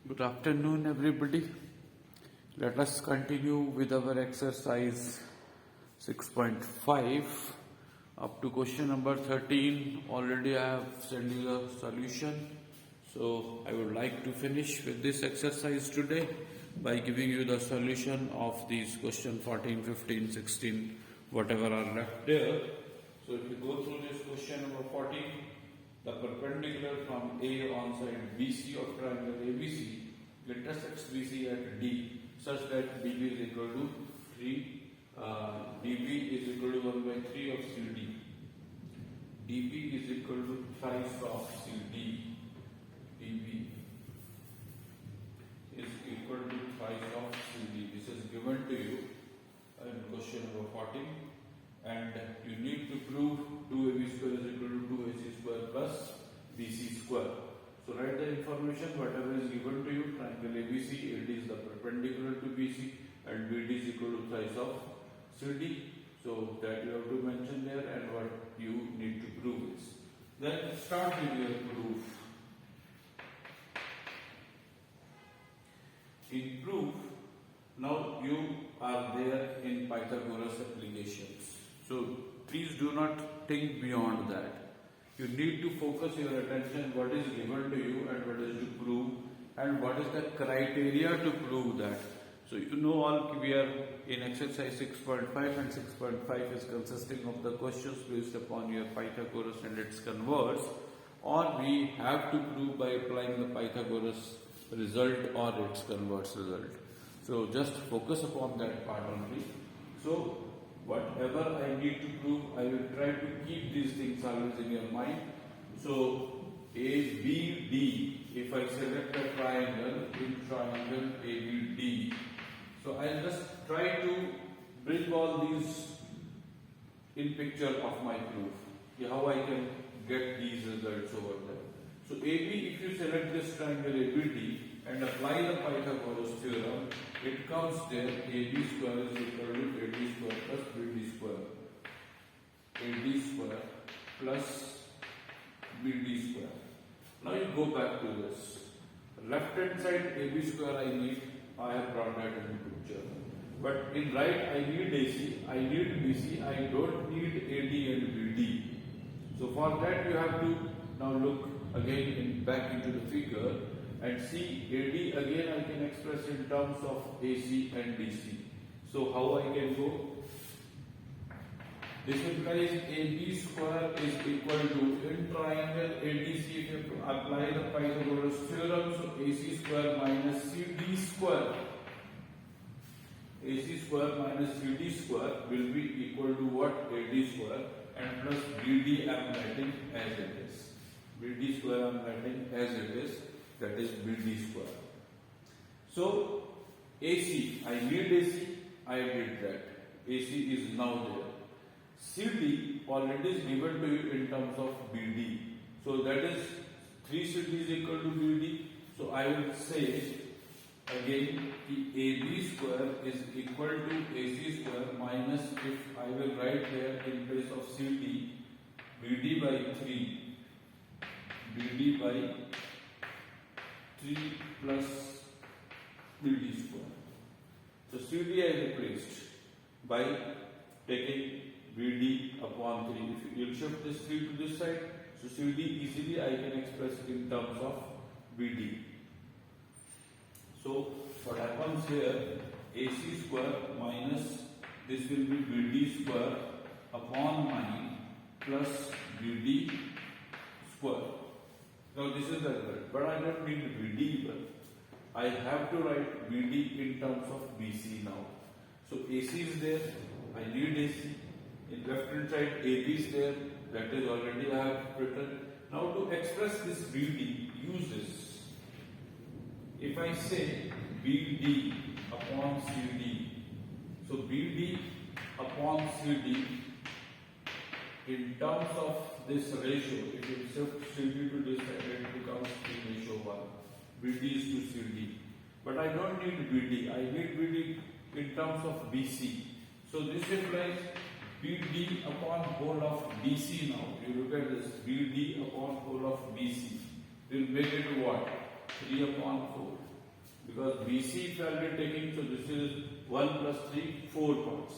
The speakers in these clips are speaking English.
Good afternoon, everybody. Let us continue with our exercise 6.5 up to question number 13. Already I have sent you the solution. So I would like to finish with this exercise today by giving you the solution of these question 14, 15, 16, whatever are left there. So if you go through this question number 14, the perpendicular from A on side BC of triangle ABC intersects BC at D such that DB is equal to 3, DB is equal to 1 by 3 of CD. DB is equal to thrice of CD. DB is equal to thrice of CD. This is given to you in question number 14. And you need to prove 2AB square is equal to 2AC square plus BC square. So write the information whatever is given to you. Triangle ABC, AD is the perpendicular to BC and BD is equal to thrice of CD. So that you have to mention there and what you need to prove is. Then start with your proof. In proof, now you are there in Pythagoras applications. So please do not think beyond that. You need to focus your attention what is given to you and what is to prove and what is the criteria to prove that. So you know all we are in exercise 6.5 and 6.5 is consisting of the questions based upon your Pythagoras and its converse, or we have to prove by applying the Pythagoras result or its converse result. So just focus upon that part only. So whatever I need to prove, I will try to keep these things always in your mind. So ABD, if I select a triangle, in triangle ABD, so I'll just try to bring all these in picture of my proof. How I can get these results over there. So AB, if you select this triangle ABD and apply the Pythagoras theorem, it comes there AB square is equal to AD square plus BD square. AD square plus BD square. Now you go back to this. Left hand side AB square I have brought that into picture. But in right I need AC, I need BC, I don't need AD and BD. So for that you have to now look again back into the figure and see AD again I can express in terms of AC and DC. So how I can go? This implies AB square is equal to in triangle ADC if you apply the Pythagoras theorem, so AC square minus CD square. AC square minus CD square will be equal to what? AD square and plus BD I am writing as it is. BD square I am writing as it is. That is BD square. So AC, I need AC, I did that. AC is now there. CD already is given to you in terms of BD. So that is 3 CD is equal to BD. So I will say again the AB square is equal to AC square minus, if I will write here in place of CD, BD by 3. BD by 3 plus BD square. So CD I replaced by taking BD upon 3. If you will shift this 3 to this side, so CD easily I can express in terms of BD. So what happens here, AC square minus this will be BD square upon 9 plus BD square. Now this is the result, but I don't need BD even. I have to write BD in terms of BC now. So AC is there, I need AC. In left hand side AB is there, that is already I have written. Now to express this BD, use this. If I say BD upon CD, so BD upon CD in terms of this ratio, if you shift CD to this side, it becomes 3:1. BD is to CD. But I don't need BD, I need BD in terms of BC. So this implies BD upon whole of BC now. You look at this, BD upon whole of BC. We'll make it what? 3/4. because BC if I will be taking, so this is 1 plus 3, 4 parts.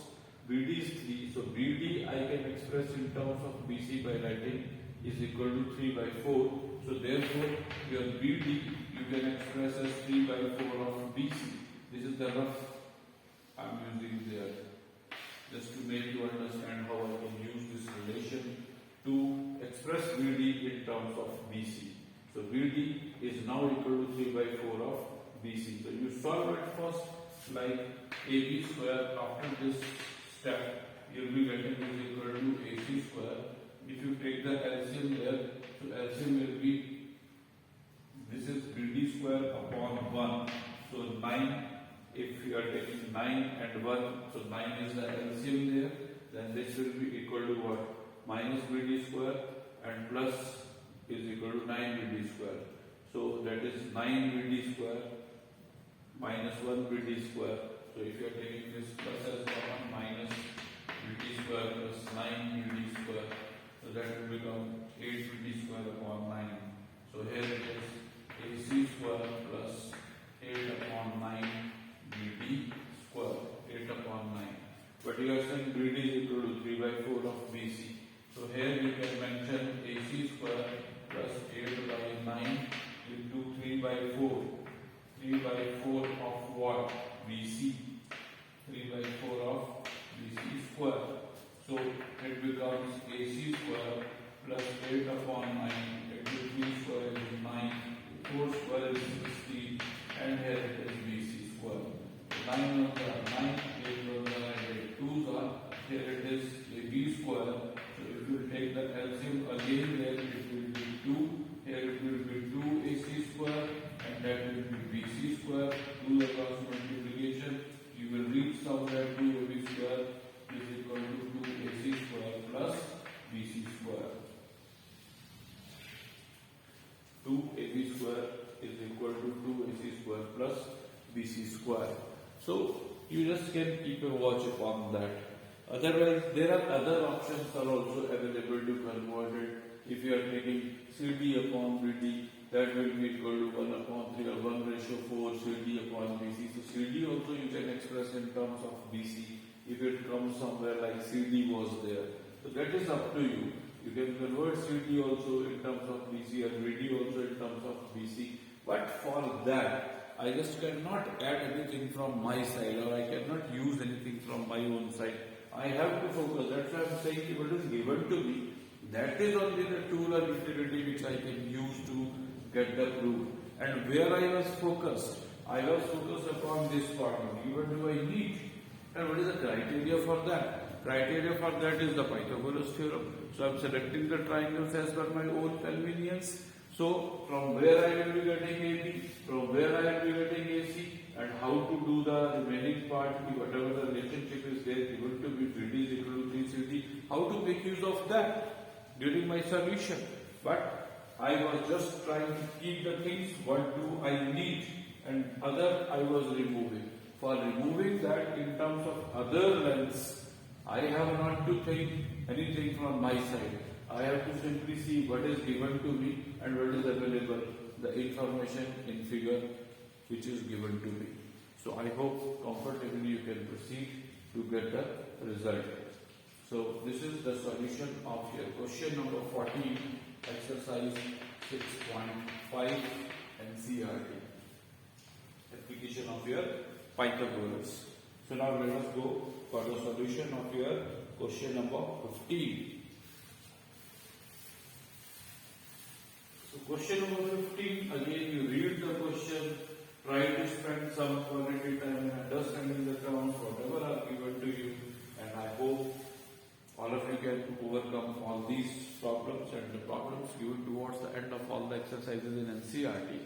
BD is 3, so BD I can express in terms of BC by writing is equal to 3 by 4. So therefore your BD you can express as 3 by 4 of BC. This is the rough I am using there, just to make you understand how I can use this relation to express BD in terms of BC. So BD is now equal to 3 by 4 of BC. So you solve it first like AB square. After this step, you will be getting is equal to AC square. If you take the LCM there, so LCM will be, this is BD square upon 1. So 9, if you are taking 9 and 1, so 9 is the LCM there, then this will be equal to what? Minus BD square and plus is equal to 9 BD square. So that is 9 BD square minus 1 BD square. So if you are taking this plus as common, minus BD square plus 9 BD square, so that will become 8 BD square upon 9. So here it is AC square plus 8 upon 9 BD square, 8 upon 9. But you are saying BD is equal to 3 by 4 of BC. So here you can mention AC square plus 8 by 9 into 3 by 4. 3 by 4 of what? BC. 3 by 4 of BC square. So it becomes AC square plus 8 upon 9 into 3 square is 9, 4 square is 16, and here it is BC square. 9 of the 9, 8 of the 2s are, here it is AB square. So if you take the LCM again, there it will be 2, here it will be 2 AC square, and that will be BC square. Do the cross multiplication, you will reach somewhere 2 AB square is equal to 2 AC square plus BC square. 2 AB square is equal to 2 AC square plus BC square. So you just can keep a watch upon that. Otherwise, there are other options are also available to convert it. If you are taking CD upon BD, that will be equal to 1 upon 3 or 1 ratio 4 CD upon BC. So CD also you can express in terms of BC if it comes somewhere like CD was there. So that is up to you. You can convert CD also in terms of BC or BD also in terms of BC. But for that, I just cannot add anything from my side, or I cannot use anything from my own side. I have to focus. That's why I am saying if it is given to me, that is only the tool or utility which I can use to get the proof. And where I was focused upon this problem. Even do I need? And what is the criteria for that? Criteria for that is the Pythagoras theorem. So I am selecting the triangles as per my own convenience. So from where I will be getting AB, from where I will be getting AC, and how to do the remaining part, whatever the relationship is there, given to be BD is equal to 3CD, how to make use of that during my solution. But I was just trying to keep the things, what do I need, and other I was removing. For removing that in terms of other lengths, I have not to think anything from my side. I have to simply see what is given to me and what is available, the information in figure which is given to me. So I hope comfortably you can proceed to get the result. So this is the solution of your question number 14, exercise 6.5 NCERT. Application of your Pythagoras. So now let us go for the solution of your question number 15. So question number 15, again you read the question, try to spend some quality time in understanding the terms, whatever are given to you, and I hope all of you can overcome all these problems, and the problems given towards the end of all the exercises in NCERT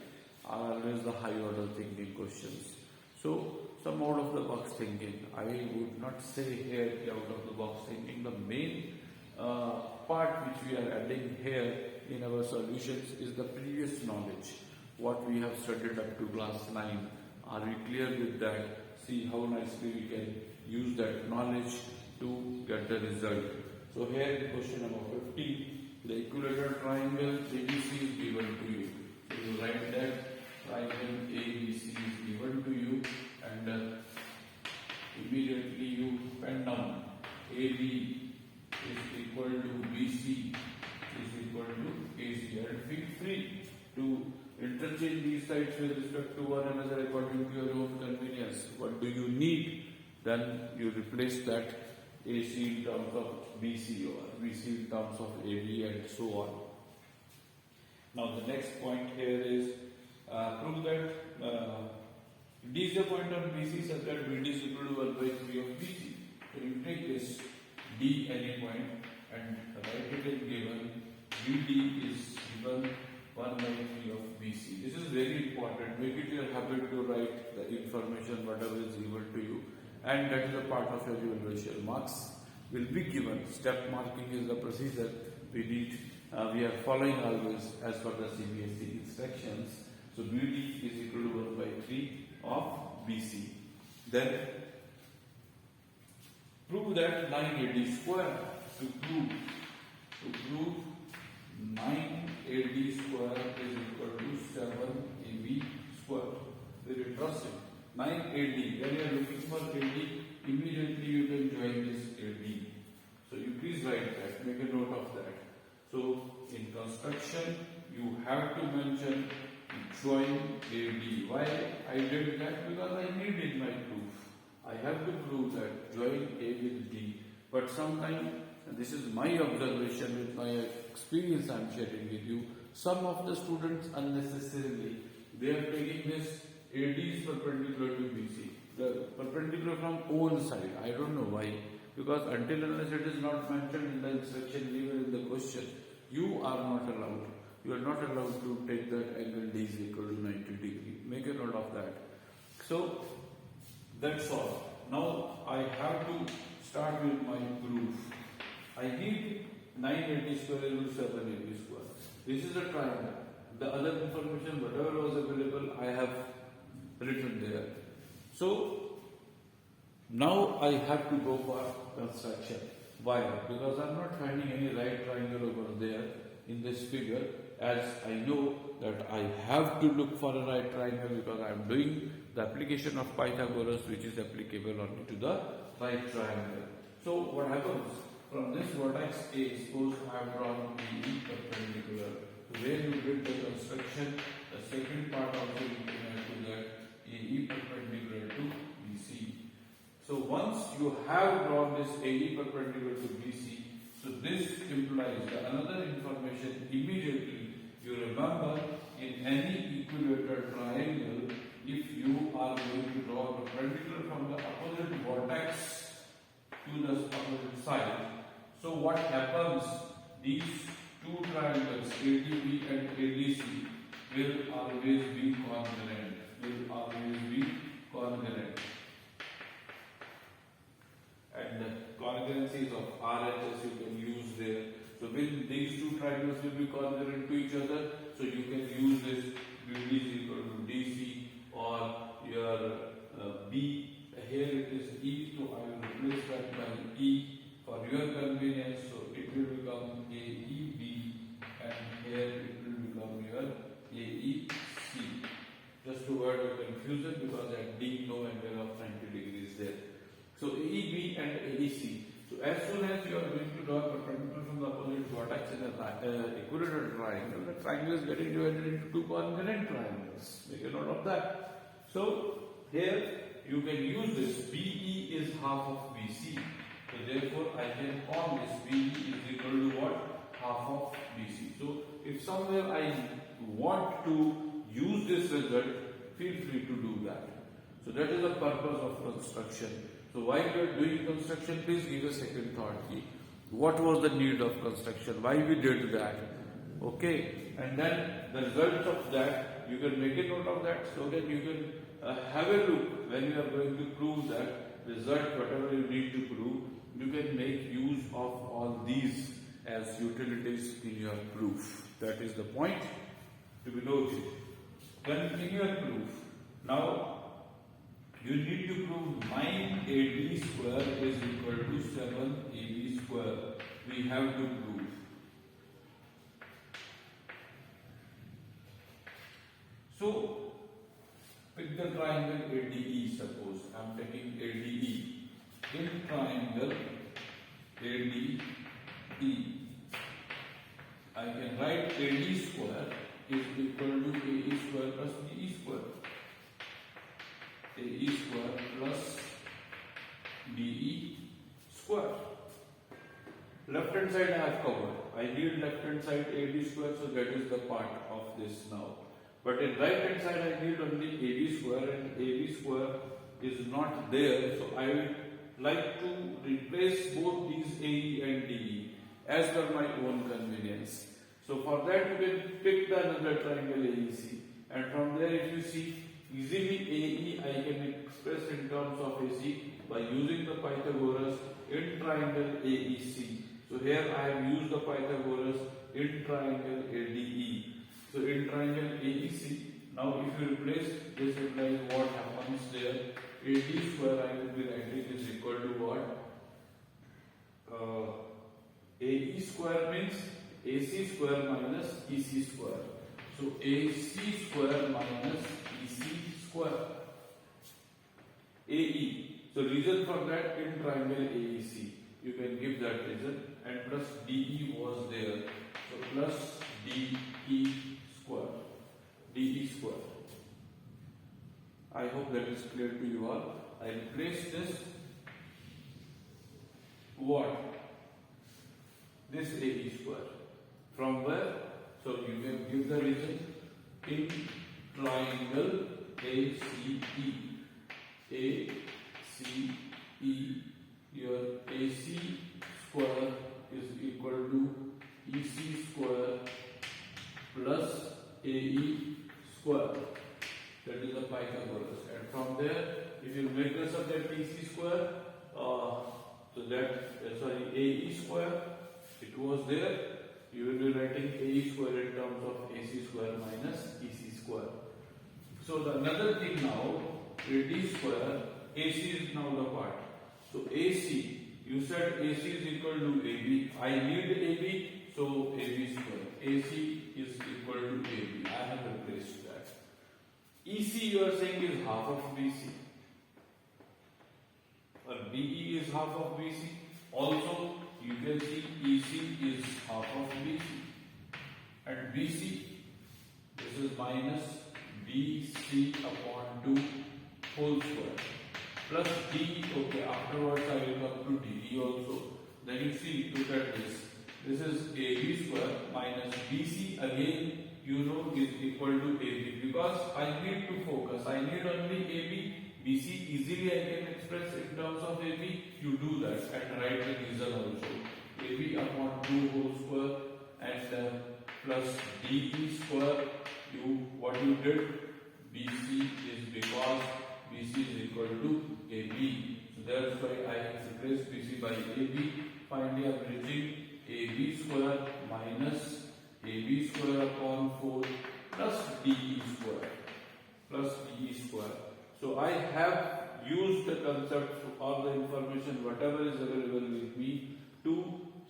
are always the high order thinking questions. So some out of the box thinking. I would not say here out of the box thinking. The main part which we are adding here in our solutions is the previous knowledge, what we have studied up to class 9. Are we clear with that? See how nicely we can use that knowledge to get the result. So here in question number 15, the equilateral triangle ABC is given to you. So you write that triangle ABC is given interchange these sides with respect to one another according to your own convenience. What do you need? Then you replace that AC in terms of BC or BC in terms of AB and so on. Now the next point here is prove that D is a point on BC such that BD is equal to 1 by 3 of BC. So you take this D any point and write it as given BD is given 1 by 3 of BC. This is very important. Make it your habit to write the information whatever is given to you, and that is a part of your evaluation. Marks will be given. Step marking is the procedure we are following always as per the CBSE instructions. So BD is equal to 1 by 3 of BC. Then prove that 9AD square. To prove 9AD square is equal to 7AB square. Very interesting. 9AD. When you are looking for AD, immediately you can join this AD. So you please write that. Make a note of that. So in construction, you have to mention join AD. Why I did that? Because I need in my proof. I have to prove that join A with D. But sometimes, and this is my observation with my experience I am sharing with you, some of the students unnecessarily, they are taking this AD is perpendicular to BC. The perpendicular from own side. I don't know why. Because until unless it is not mentioned in the instruction, even in the question, you are not allowed. You are not allowed to take that angle D is equal to 90 degree. Make a note of that. So, that's all. Now, I have to start with my proof. I need 980 square equal to 780 square. This is a triangle. The other information, whatever was available, I have written there. So, now I have to go for construction. Why? Because I am not finding any right triangle over there in this figure, as I know that I have to look for a right triangle because I am doing the application of Pythagoras, which is applicable only to the right triangle. So what happens? From this vertex A, suppose I have drawn AE perpendicular. So when you did the construction, the second part also you can add to that AE perpendicular to BC. So once you have drawn this AE perpendicular to BC, so this implies another information immediately. You remember in any equilateral triangle, if you are going to draw perpendicular from the opposite vertex to the opposite side, so what happens? These two triangles ADB and ADC will always be congruent. And the congruencies of RHS you can use there. So when these two triangles will be congruent to each other, so you can use this BD is equal to DC or your B. Here it is E, so I will replace that by E for your convenience. So it will become AEB and here it will become your AEC. Just to avoid your confusion, because at D no angle of 90 degrees there. So AEB and AEC. So as soon as you are going to draw a perpendicular from the opposite vertex in an equilateral triangle, the triangle is getting divided into two congruent triangles. Make a note of that. So here you can use this. BE is half of BC. So therefore I can call this BE is equal to what? Half of BC. So if somewhere I want to use this result, feel free to do that. So that is the purpose of construction. So while you are doing construction, please give a second thought. What was the need of construction? Why we did that? Okay, and then the result of that, you can make a note of that so that you can have a look when you are going to prove that result, whatever you need to prove, you can make use of all these as utilities in your proof. That is the point to be noted. Then in your proof, now you need to prove 9AD square is equal to 7AB square. We have to prove. So, pick the triangle ADE, suppose. I am taking ADE. In triangle ADE, I can write AD square is equal to AE square plus BE square. AE square plus BE square. Left hand side I have covered. I need left hand side AD square, so that is the part of this now. But in right hand side I need only AD square, and AD square is not there, so I will like to replace both these AE and DE as per my own convenience. So for that you can pick the another triangle AEC, and from there if you see easily AE I can express in terms of AC by using the Pythagoras in triangle AEC. So here I have used the Pythagoras in triangle ADE. So in triangle AEC, now if you replace this implies what happens there, AD square I will be writing is equal to what? AE square means AC square minus EC square. So AC square minus EC square. AE. So reason for that in triangle AEC. You can give that reason, and plus DE was there. So plus DE square. DE square. I hope that is clear to you all. I replace this what? This AE square. From where? So you can give the reason in triangle ACE. ACE, your AC square is equal to EC square plus AE square. That is the Pythagoras. And from there, if you make the subject EC square, so that AE square, it was there. You will be writing AE square in terms of AC square minus EC square. So the another thing now, AD square, AC is now the part. So AC, you said AC is equal to AB. I need AB, so AB square. AC is equal to AB. I have replaced that. EC you are saying is half of BC. Or BE is half of BC. Also, you can see EC is half of BC. And BC, this is minus BC upon 2 whole square. Plus D, okay, afterwards I will come to DE also. Then you see, look at this. This is AB square minus BC again, you know, is equal to AB. Because I need to focus, I need only AB. BC easily I can express in terms of AB. You do that and write the reason also. AB upon 2 whole square and plus DE square. What you did, BC is because BC is equal to AB. So that's why I have replaced BC by AB. Finally, I am reaching AB square minus AB square upon 4 plus DE square. Plus DE square. So I have used the concept or the information, whatever is available with me, to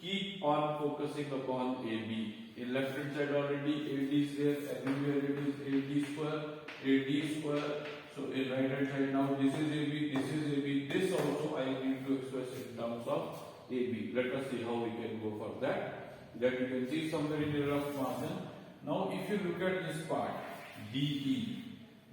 keep on focusing upon AB. In left hand side already AD is there, everywhere it is AD square, AD square. So in right hand side now this is AB, this is AB, this also I need to express in terms of AB. Let us see how we can go for that. That you can see somewhere in the rough margin. Now if you look at this part, DE.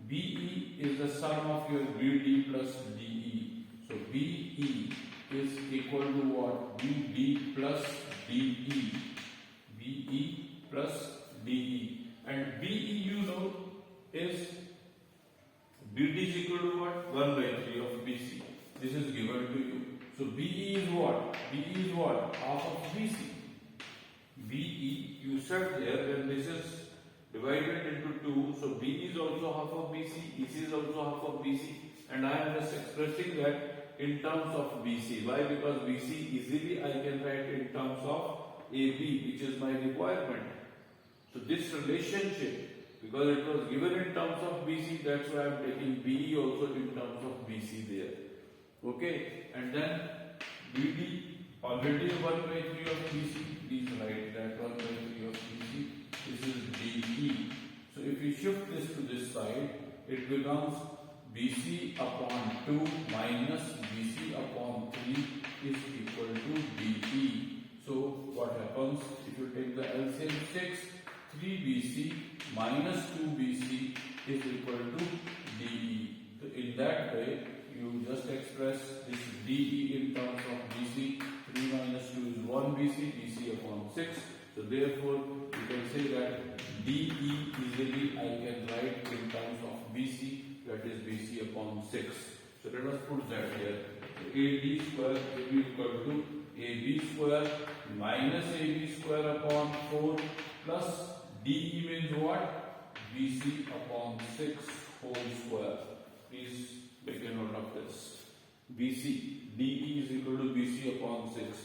BE is the sum of your BD plus DE. So BE is equal to what? BD plus DE. BE plus DE. And BE you know is BD is equal to what? 1 by 3 of BC. This is given to you. So BE is what? BE is what? Half of BC. BE you set there, and this is divided into 2. So BE is also half of BC, EC is also half of BC, and I am just expressing that in terms of BC. Why? Because BC easily I can write in terms of AB, which is my requirement. So this relationship, because it was given in terms of BC, that's why I am taking BE also in terms of BC there. Okay, and then BD already 1 by 3 of BC. Please write that 1 by 3 of BC. This is DE. So if we shift this to this side, it becomes BC upon 2 minus BC upon 3 is equal to DE. So what happens if you take the LCM 6? 3BC minus 2BC is equal to DE. So in that way, you just express this DE in terms of BC. 3 minus 2 is 1 BC, BC upon 6. So therefore, you can say that DE easily I can write in terms of BC, that is BC upon 6. So let us put that here. So AD square will be equal to AB square minus AB square upon 4 plus DE means what? BC upon 6 whole square. Please make a note of this. BC, DE is equal to BC upon 6.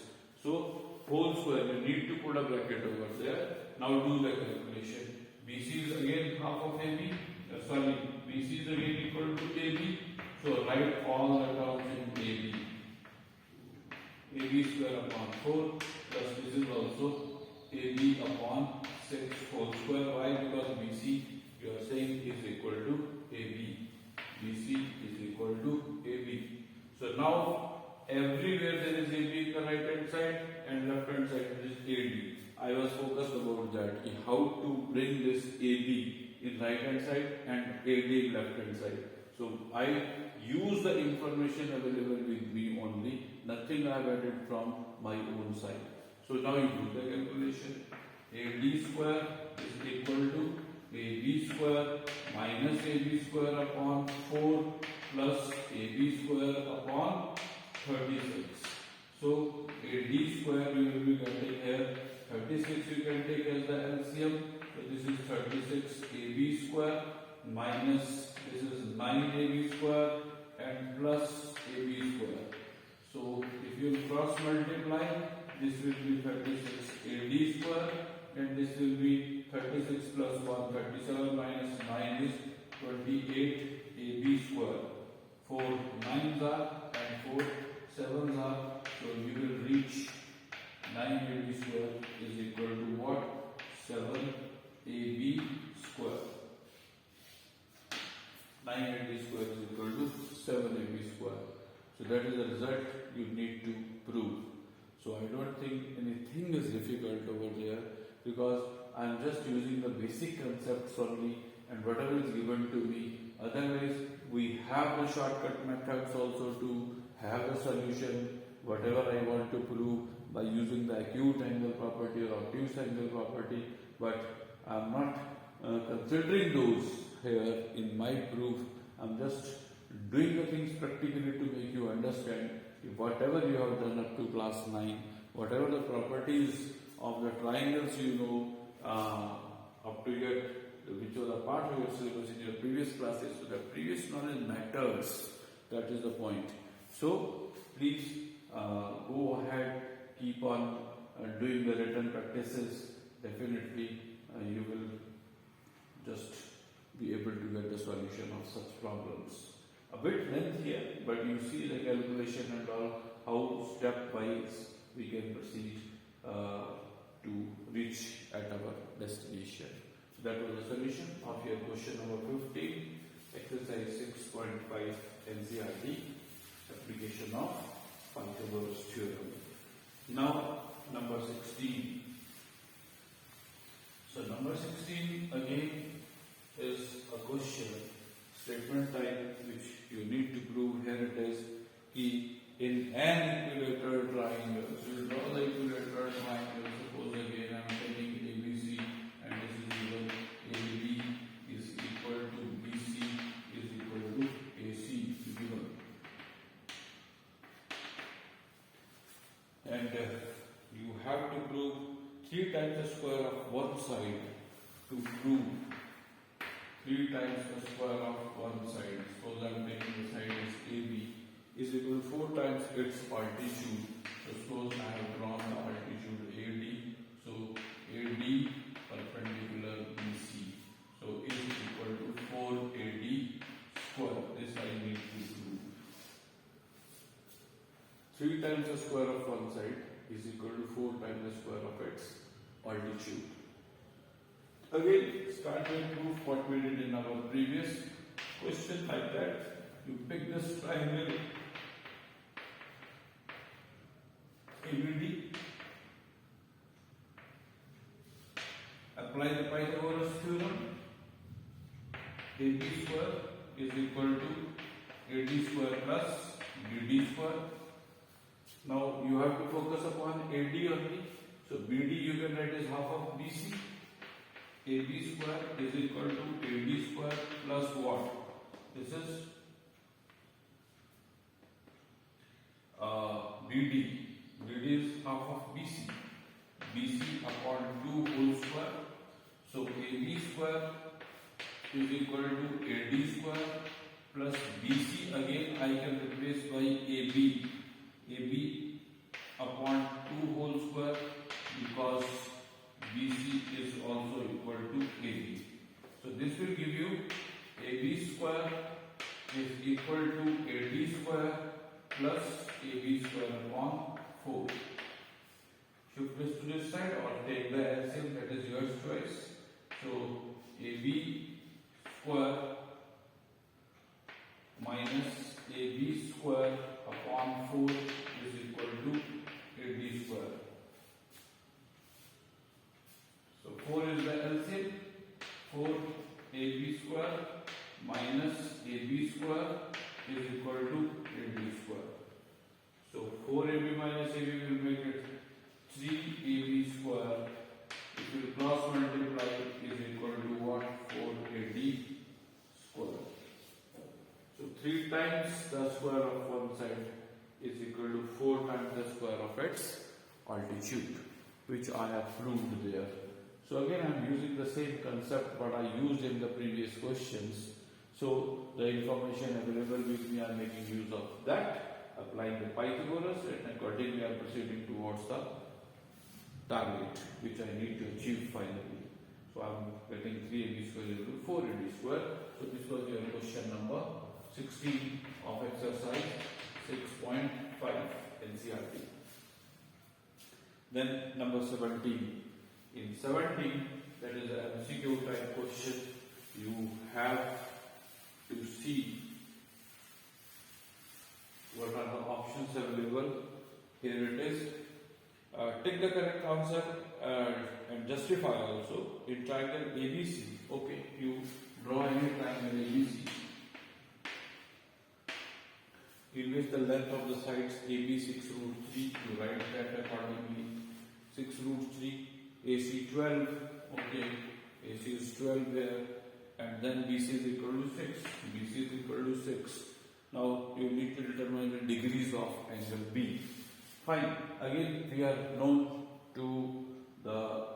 So whole square, you need to put a bracket over there. Now do the calculation. BC is again half of AB. BC is again equal to AB. So write all the terms in AB. AB square upon 4 plus this is also AB upon 6 whole square. Why? Because BC you are saying is equal to AB. BC is equal to AB. So now everywhere there is AB in the right hand side and left hand side is AD. I was focused about that, how to bring this AB in right hand side and AD in left hand side. So I use the information available with me only, nothing I have added from my own side. So now you do the calculation. AD square is equal to AB square minus AB square upon 4 plus AB square upon 36. So AD square you will be getting here 36 you can take as the LCM. So this is 36 AB square minus this is 9 AB square and plus AB square. So if you cross multiply, this will be 36 AD square and this will be 36 plus 1, 37 minus 9 is 28 AB square. 4 9s are and 4 7s are, so you will reach 9 AB square is equal to what? 7 AB square. 9 AB square is equal to 7 AB square. So that is the result you need to prove. So I don't think anything is difficult over there because I am just using the basic concepts only and whatever is given to me. Otherwise, we have the shortcut methods also to have a solution, whatever I want to prove by using the acute angle property or obtuse angle property, but I am not considering those here in my proof. I am just doing the things practically to make you understand if whatever you have done up to class 9, whatever the properties of the triangles you know up to yet, which was a part of your syllabus in your previous classes, so the previous knowledge matters. That is the point. So please go ahead, keep on doing the written practices. Definitely you will just be able to get the solution of such problems. A bit lengthier, but you see the calculation and all, how stepwise we can proceed to reach at our destination. So that was the solution of your question number 15, exercise 6.5 NCERT, application of Pythagoras theorem. Now number 16. So number 16 again is a question, statement type which you need to prove. Here it is, in an equilateral triangle. So you draw the equilateral triangle. Suppose again I am taking ABC and this is given AB is equal to BC is equal to AC given. And you have to prove 3 times the square of one side to prove 3 times the square of one side. Suppose I am taking the side as AB is equal to 4 times its altitude. So suppose I have drawn the altitude AD. So AD perpendicular BC. So is equal to 4 AD square. This I need to prove. 3 times the square of one side is equal to 4 times the square of its altitude. Again, start with proof what we did in our previous question like that. You pick this triangle ABD, apply the Pythagoras theorem. AB square is equal to AD square plus BD square. Now you have to focus upon AD only. So BD you can write as half of BC. AB square is equal to AD square plus what? This is BD. BD is half of BC. BC upon 2 whole square. So AB square is equal to AD square plus BC. Again I can replace by AB. AB upon 2 whole square because BC is also equal to AB. So this will give you AB square is equal to AD square plus AB square upon 4. Shift this to this side or take the LCM, that is your choice. So AB square minus AB square upon 4 is equal to AD square. So 4 is the LCM. 4 AB square minus AB square is equal to AD square. So 4AB minus AB will make it 3AB square. If you cross multiply is equal to what? 4AD square. So 3 times the square of one side is equal to 4 times the square of its altitude, which I have proved there. So again I am using the same concept what I used in the previous questions. So the information available with me, I am making use of that, applying the Pythagoras, and accordingly I am proceeding towards the target which I need to achieve finally. So I am getting 3AB square equal to 4AD square. So this was your question number 16 of exercise 6.5 NCERT. Then number 17. In 17, that is an MCQ type question. You have to see what are the options available. Here it is. Take the correct answer and justify also. In triangle ABC, okay, you draw any triangle ABC in which the length of the sides AB 6 root 3, you write that accordingly. 6 root 3, AC 12, okay, AC is 12 there, and then BC is equal to 6. BC is equal to 6. Now you need to determine the degrees of angle B. Fine. Again, we are known to the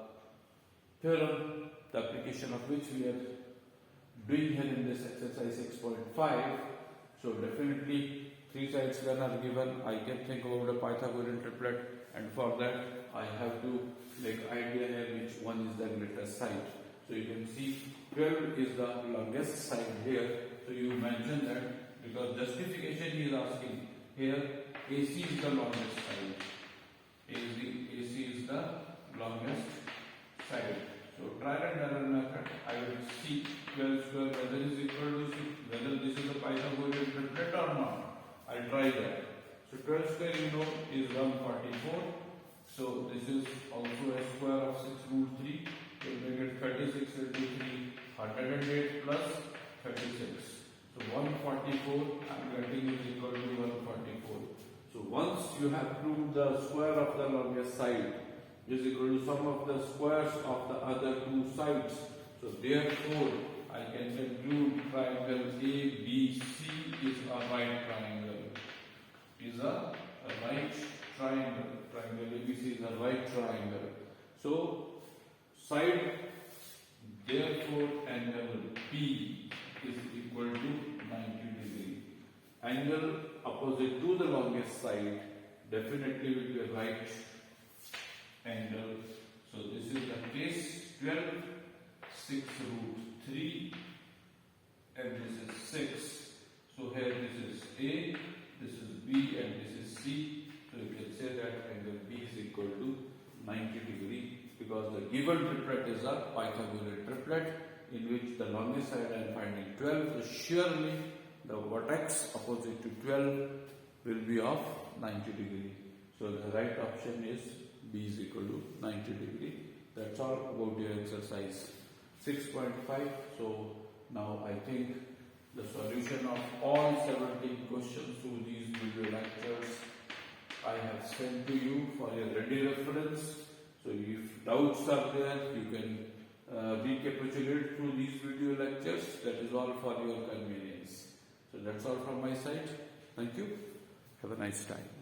theorem, the application of which we are doing here in this exercise 6.5. So definitely 3 sides when are given, I can think about a Pythagorean triplet, and for that I have to make idea here which one is the greatest side. So you can see 12 is the longest side here. So you mention that because justification he is asking here. AC is the longest side. AC is the longest side. So trial and error method, I will see 12 square whether is equal to 6, whether this is a Pythagorean triplet or not. I'll try that. So 12 square you know is 144. So this is also a square of 6 root 3. We'll make it 36 into 3, 108 plus 36. So 144 I'm getting is equal to 144. So once you have proved the square of the longest side is equal to sum of the squares of the other 2 sides. So therefore I can conclude triangle ABC is a right triangle. Is a right triangle. Triangle ABC is a right triangle. So side, therefore angle P is equal to 90 degree. Angle opposite to the longest side definitely will be a right angle. So this is the case 12, 6 root 3 and this is 6. So here this is A, this is B and this is C. So you can say that angle B is equal to 90 degree because the given triplet is a Pythagorean triplet in which the longest side I am finding 12. So surely the vertex opposite to 12 will be of 90 degree. So the right option is B is equal to 90 degree. That's all about your exercise 6.5. So now I think the solution of all 17 questions through these video lectures I have sent to you for your ready reference. So if doubts are there, you can recapitulate through these video lectures. That is all for your convenience. So that's all from my side. Thank you. Have a nice time.